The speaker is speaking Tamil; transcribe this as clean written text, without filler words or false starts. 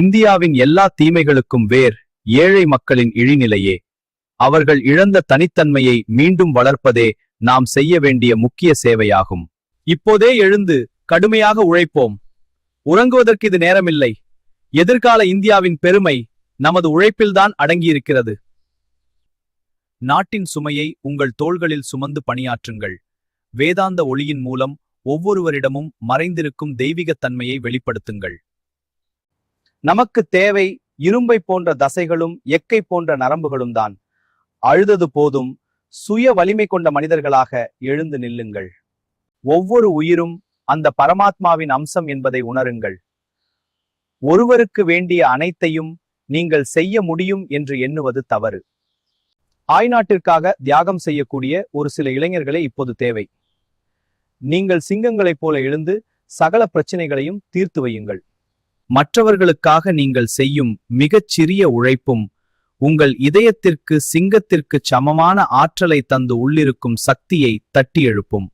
இந்தியாவின் எல்லா தீமைகளுக்கும் வேர் ஏழை மக்களின் இழிநிலையே. அவர்கள் இழந்த தனித்தன்மையை மீண்டும் வளர்ப்பதே நாம் செய்ய வேண்டிய முக்கிய சேவையாகும். இப்போதே எழுந்து கடுமையாக உழைப்போம். உறங்குவதற்கு இது நேரமில்லை. எதிர்கால இந்தியாவின் பெருமை நமது உழைப்பில்தான் அடங்கியிருக்கிறது. நாட்டின் சுமையை உங்கள் தோள்களில் சுமந்து பணியாற்றுங்கள். வேதாந்த ஒளியின் மூலம் ஒவ்வொருவரிடமும் மறைந்திருக்கும் தெய்வீகத்தன்மையை வெளிப்படுத்துங்கள். நமக்கு தேவை இரும்பை போன்ற தசைகளும் எக்கை போன்ற நரம்புகளும் தான். அழுதது போதும், சுய வலிமை கொண்ட மனிதர்களாக எழுந்து நில்லுங்கள். ஒவ்வொரு உயிரும் அந்த பரமாத்மாவின் அம்சம் என்பதை உணருங்கள். ஒருவருக்கு வேண்டிய அனைத்தையும் நீங்கள் செய்ய முடியும் என்று எண்ணுவது தவறு. தாய்நாட்டிற்காக தியாகம் செய்யக்கூடிய ஒரு சில இளைஞர்களே இப்போது தேவை. நீங்கள் சிங்கங்களைப் போல எழுந்து சகல பிரச்சனைகளையும் தீர்த்து வையுங்கள். மற்றவர்களுக்காக நீங்கள் செய்யும் மிகச் சிறிய உழைப்பும் உங்கள் இதயத்திற்கு சிங்கத்திற்கு சமமான ஆற்றலை தந்து உள்ளிருக்கும் சக்தியை தட்டி எழுப்பும்.